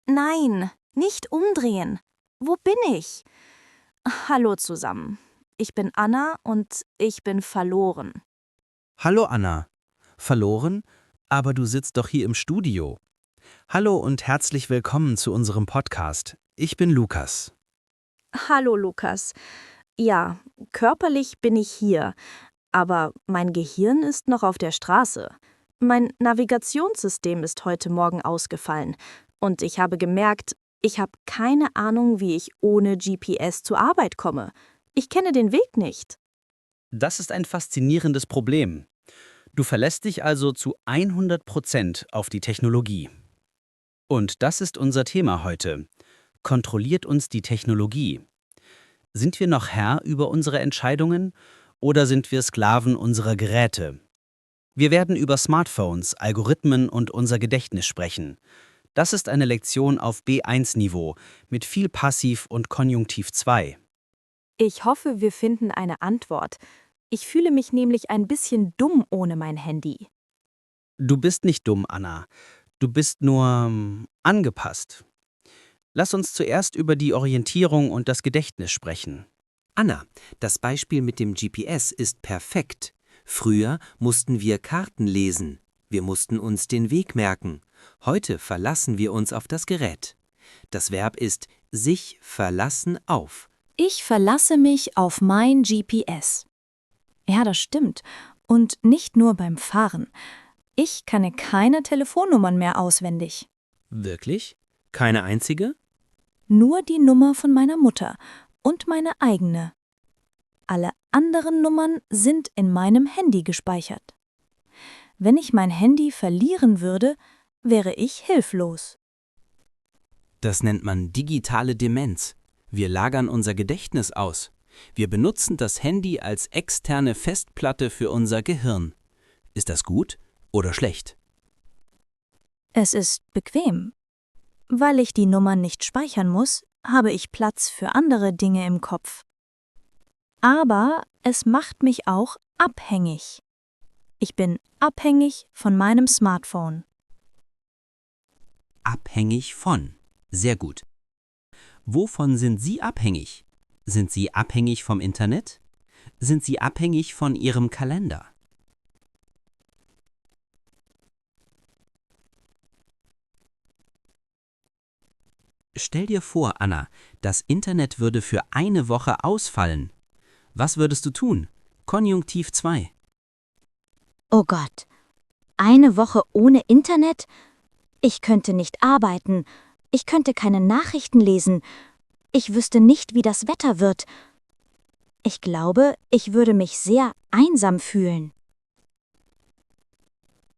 Nein, nicht umdrehen. Wo bin ich? Hallo zusammen. Ich bin Anna und ich bin verloren. Hallo Anna. Verloren? Aber du sitzt doch hier im Studio. Hallo und herzlich willkommen zu unserem Podcast. Ich bin Lukas. Hallo Lukas. Ja, körperlich bin ich hier, aber mein Gehirn ist noch auf der Straße. Mein Navigationssystem ist heute Morgen ausgefallen und ich habe gemerkt, ich habe keine Ahnung, wie ich ohne GPS zur Arbeit komme. Ich kenne den Weg nicht. Das ist ein faszinierendes Problem. Du verlässt dich also zu 100% auf die Technologie. Und das ist unser Thema heute. Kontrolliert uns die Technologie? Sind wir noch Herr über unsere Entscheidungen oder sind wir Sklaven unserer Geräte? Wir werden über Smartphones, Algorithmen und unser Gedächtnis sprechen. Das ist eine Lektion auf B1-Niveau mit viel Passiv und Konjunktiv 2. Ich hoffe, wir finden eine Antwort. Ich fühle mich nämlich ein bisschen dumm ohne mein Handy. Du bist nicht dumm, Anna. Du bist nur angepasst. Lass uns zuerst über die Orientierung und das Gedächtnis sprechen. Anna, das Beispiel mit dem GPS ist perfekt. Früher mussten wir Karten lesen. Wir mussten uns den Weg merken. Heute verlassen wir uns auf das Gerät. Das Verb ist sich verlassen auf. Ich verlasse mich auf mein GPS. Ja, das stimmt. Und nicht nur beim Fahren. Ich kenne keine Telefonnummern mehr auswendig. Wirklich? Keine einzige? Nur die Nummer von meiner Mutter und meine eigene. Alle anderen Nummern sind in meinem Handy gespeichert. Wenn ich mein Handy verlieren würde, wäre ich hilflos. Das nennt man digitale Demenz. Wir lagern unser Gedächtnis aus. Wir benutzen das Handy als externe Festplatte für unser Gehirn. Ist das gut oder schlecht? Es ist bequem. Weil ich die Nummern nicht speichern muss, habe ich Platz für andere Dinge im Kopf. Aber es macht mich auch abhängig. Ich bin abhängig von meinem Smartphone. Abhängig von. Sehr gut. Wovon sind Sie abhängig? Sind Sie abhängig vom Internet? Sind Sie abhängig von Ihrem Kalender? Stell dir vor, Anna, das Internet würde für eine Woche ausfallen. Was würdest du tun? Konjunktiv 2. Oh Gott, eine Woche ohne Internet? Ich könnte nicht arbeiten, ich könnte keine Nachrichten lesen, ich wüsste nicht, wie das Wetter wird. Ich glaube, ich würde mich sehr einsam fühlen.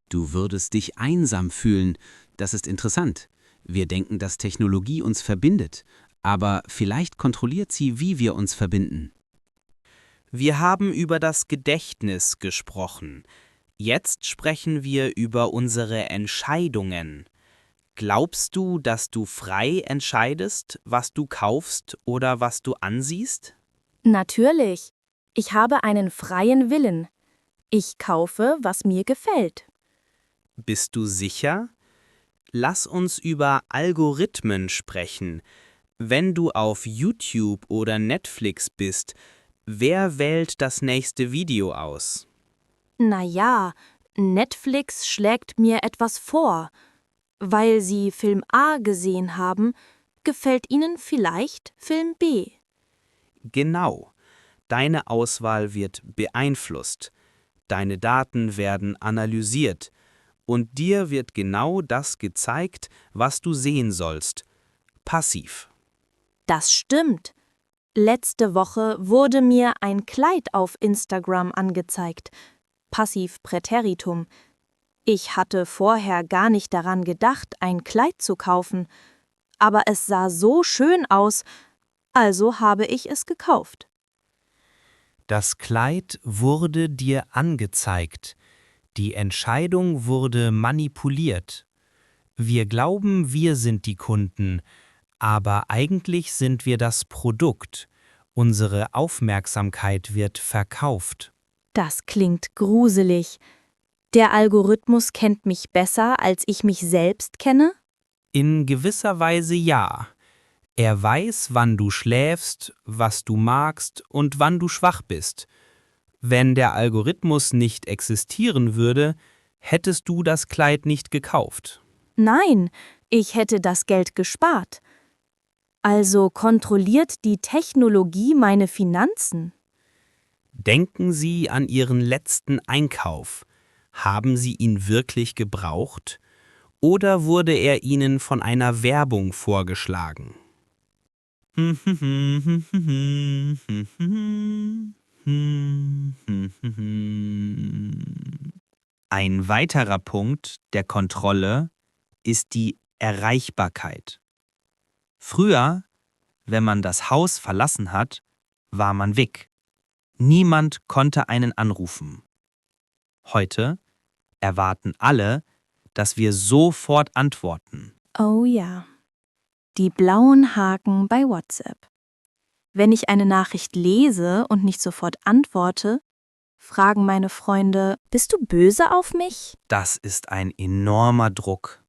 Du würdest dich einsam fühlen. Das ist interessant. Wir denken, dass Technologie uns verbindet, aber vielleicht kontrolliert sie, wie wir uns verbinden. Wir haben über das Gedächtnis gesprochen. Jetzt sprechen wir über unsere Entscheidungen. Glaubst du, dass du frei entscheidest, was du kaufst oder was du ansiehst? Natürlich. Ich habe einen freien Willen. Ich kaufe, was mir gefällt. Bist du sicher? Lass uns über Algorithmen sprechen. Wenn du auf YouTube oder Netflix bist, wer wählt das nächste Video aus? Naja, Netflix schlägt mir etwas vor. Weil Sie Film A gesehen haben, gefällt Ihnen vielleicht Film B. Genau. Deine Auswahl wird beeinflusst. Deine Daten werden analysiert. Und dir wird genau das gezeigt, was du sehen sollst. Passiv. Das stimmt. Letzte Woche wurde mir ein Kleid auf Instagram angezeigt. Passiv Präteritum. Ich hatte vorher gar nicht daran gedacht, ein Kleid zu kaufen. Aber es sah so schön aus, also habe ich es gekauft. Das Kleid wurde dir angezeigt. Die Entscheidung wurde manipuliert. Wir glauben, wir sind die Kunden, aber eigentlich sind wir das Produkt. Unsere Aufmerksamkeit wird verkauft. Das klingt gruselig. Der Algorithmus kennt mich besser, als ich mich selbst kenne? In gewisser Weise ja. Er weiß, wann du schläfst, was du magst und wann du schwach bist. Wenn der Algorithmus nicht existieren würde, hättest du das Kleid nicht gekauft. Nein, ich hätte das Geld gespart. Also kontrolliert die Technologie meine Finanzen? Denken Sie an Ihren letzten Einkauf. Haben Sie ihn wirklich gebraucht? Oder wurde er Ihnen von einer Werbung vorgeschlagen? Ein weiterer Punkt der Kontrolle ist die Erreichbarkeit. Früher, wenn man das Haus verlassen hat, war man weg. Niemand konnte einen anrufen. Heute erwarten alle, dass wir sofort antworten. Oh ja. Die blauen Haken bei WhatsApp. Wenn ich eine Nachricht lese und nicht sofort antworte, fragen meine Freunde, bist du böse auf mich? Das ist ein enormer Druck.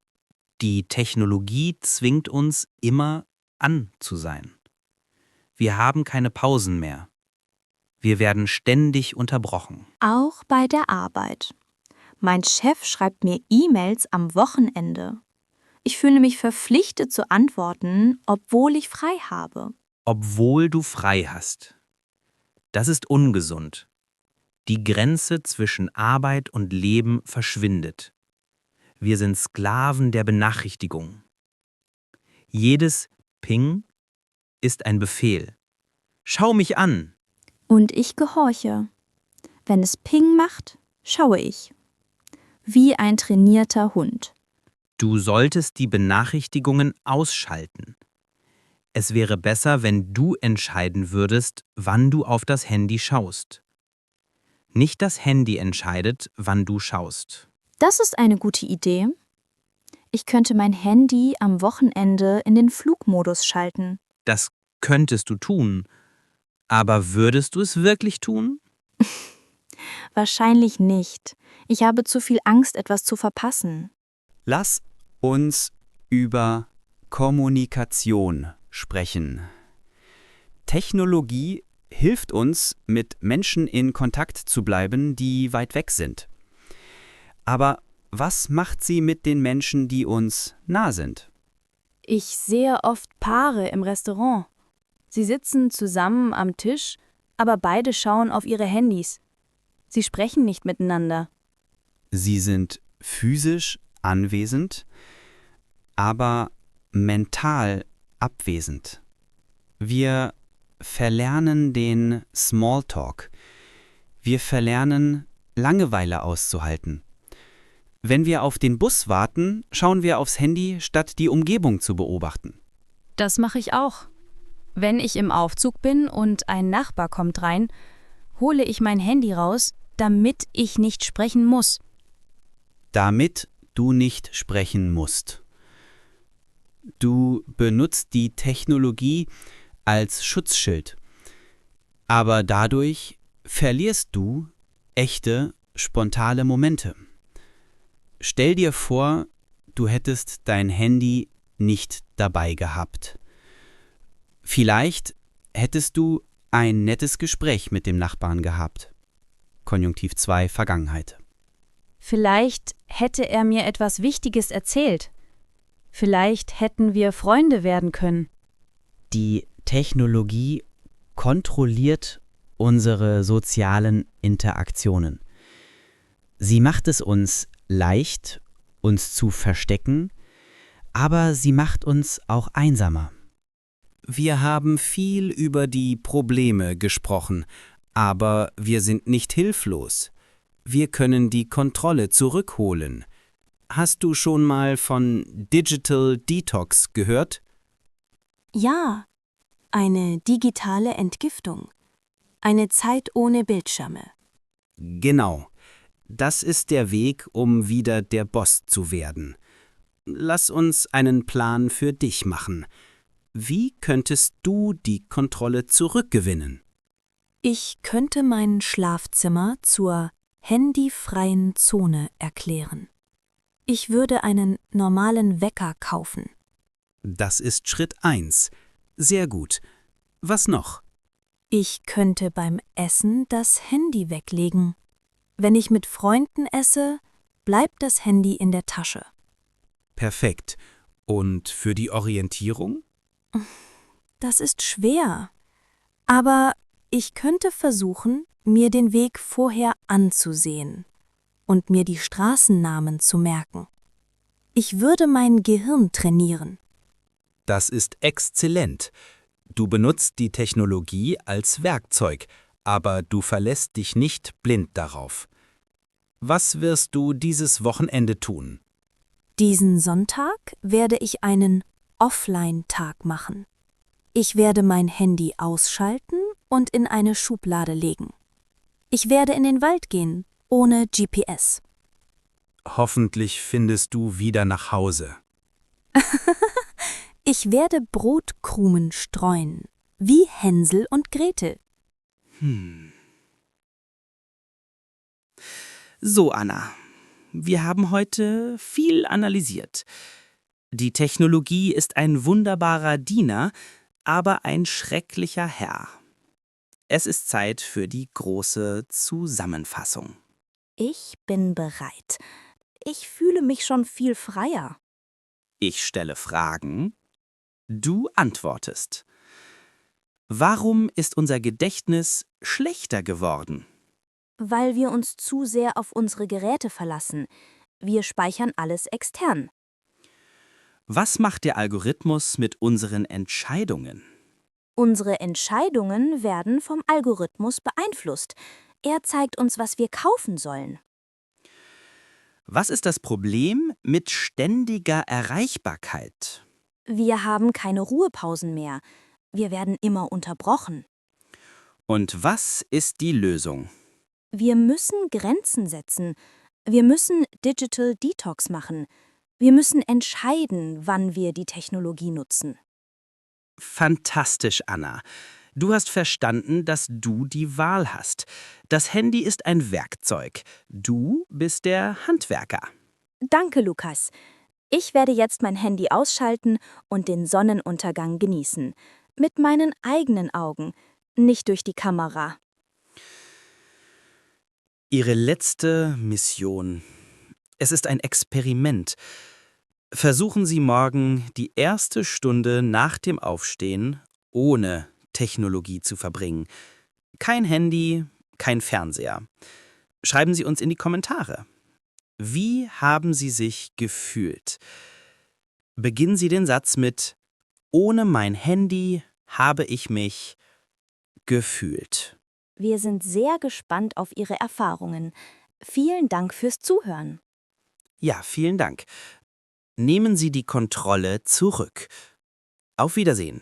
Die Technologie zwingt uns, immer an zu sein. Wir haben keine Pausen mehr. Wir werden ständig unterbrochen. Auch bei der Arbeit. Mein Chef schreibt mir E-Mails am Wochenende. Ich fühle mich verpflichtet zu antworten, obwohl ich frei habe. Obwohl du frei hast. Das ist ungesund. Die Grenze zwischen Arbeit und Leben verschwindet. Wir sind Sklaven der Benachrichtigung. Jedes Ping ist ein Befehl. Schau mich an. Und ich gehorche. Wenn es Ping macht, schaue ich. Wie ein trainierter Hund. Du solltest die Benachrichtigungen ausschalten. Es wäre besser, wenn du entscheiden würdest, wann du auf das Handy schaust. Nicht das Handy entscheidet, wann du schaust. Das ist eine gute Idee. Ich könnte mein Handy am Wochenende in den Flugmodus schalten. Das könntest du tun. Aber würdest du es wirklich tun? Wahrscheinlich nicht. Ich habe zu viel Angst, etwas zu verpassen. Lass uns über Kommunikation sprechen. Technologie hilft uns, mit Menschen in Kontakt zu bleiben, die weit weg sind. Aber was macht sie mit den Menschen, die uns nah sind? Ich sehe oft Paare im Restaurant. Sie sitzen zusammen am Tisch, aber beide schauen auf ihre Handys. Sie sprechen nicht miteinander. Sie sind physisch anwesend, aber mental abwesend. Wir verlernen den Smalltalk. Wir verlernen, Langeweile auszuhalten. Wenn wir auf den Bus warten, schauen wir aufs Handy, statt die Umgebung zu beobachten. Das mache ich auch. Wenn ich im Aufzug bin und ein Nachbar kommt rein, hole ich mein Handy raus, damit ich nicht sprechen muss. Damit du nicht sprechen musst. Du benutzt die Technologie als Schutzschild. Aber dadurch verlierst du echte, spontane Momente. Stell dir vor, du hättest dein Handy nicht dabei gehabt. Vielleicht hättest du ein nettes Gespräch mit dem Nachbarn gehabt. Konjunktiv 2, Vergangenheit. Vielleicht hätte er mir etwas Wichtiges erzählt. Vielleicht hätten wir Freunde werden können. Die Technologie kontrolliert unsere sozialen Interaktionen. Sie macht es uns leicht, uns zu verstecken, aber sie macht uns auch einsamer. Wir haben viel über die Probleme gesprochen, aber wir sind nicht hilflos. Wir können die Kontrolle zurückholen. Hast du schon mal von Digital Detox gehört? Ja, eine digitale Entgiftung. Eine Zeit ohne Bildschirme. Genau. Das ist der Weg, um wieder der Boss zu werden. Lass uns einen Plan für dich machen. Wie könntest du die Kontrolle zurückgewinnen? Ich könnte mein Schlafzimmer zur handyfreien Zone erklären. Ich würde einen normalen Wecker kaufen. Das ist Schritt 1. Sehr gut. Was noch? Ich könnte beim Essen das Handy weglegen. Wenn ich mit Freunden esse, bleibt das Handy in der Tasche. Perfekt. Und für die Orientierung? Das ist schwer. Aber ich könnte versuchen, mir den Weg vorher anzusehen und mir die Straßennamen zu merken. Ich würde mein Gehirn trainieren. Das ist exzellent. Du benutzt die Technologie als Werkzeug, aber du verlässt dich nicht blind darauf. Was wirst du dieses Wochenende tun? Diesen Sonntag werde ich einen Offline-Tag machen. Ich werde mein Handy ausschalten und in eine Schublade legen. Ich werde in den Wald gehen, ohne GPS. Hoffentlich findest du wieder nach Hause. Ich werde Brotkrumen streuen, wie Hänsel und Gretel. So, Anna, wir haben heute viel analysiert. Die Technologie ist ein wunderbarer Diener, aber ein schrecklicher Herr. Es ist Zeit für die große Zusammenfassung. Ich bin bereit. Ich fühle mich schon viel freier. Ich stelle Fragen, du antwortest. Warum ist unser Gedächtnis schlechter geworden? Weil wir uns zu sehr auf unsere Geräte verlassen. Wir speichern alles extern. Was macht der Algorithmus mit unseren Entscheidungen? Unsere Entscheidungen werden vom Algorithmus beeinflusst. Er zeigt uns, was wir kaufen sollen. Was ist das Problem mit ständiger Erreichbarkeit? Wir haben keine Ruhepausen mehr. Wir werden immer unterbrochen. Und was ist die Lösung? Wir müssen Grenzen setzen. Wir müssen Digital Detox machen. Wir müssen entscheiden, wann wir die Technologie nutzen. Fantastisch, Anna. Du hast verstanden, dass du die Wahl hast. Das Handy ist ein Werkzeug. Du bist der Handwerker. Danke, Lukas. Ich werde jetzt mein Handy ausschalten und den Sonnenuntergang genießen. Mit meinen eigenen Augen, nicht durch die Kamera. Ihre letzte Mission. Es ist ein Experiment. Versuchen Sie morgen die erste Stunde nach dem Aufstehen ohne Technologie zu verbringen. Kein Handy, kein Fernseher. Schreiben Sie uns in die Kommentare. Wie haben Sie sich gefühlt? Beginnen Sie den Satz mit: Ohne mein Handy habe ich mich gefühlt. Wir sind sehr gespannt auf Ihre Erfahrungen. Vielen Dank fürs Zuhören. Ja, vielen Dank. Nehmen Sie die Kontrolle zurück. Auf Wiedersehen.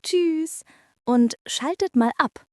Tschüss und schaltet mal ab.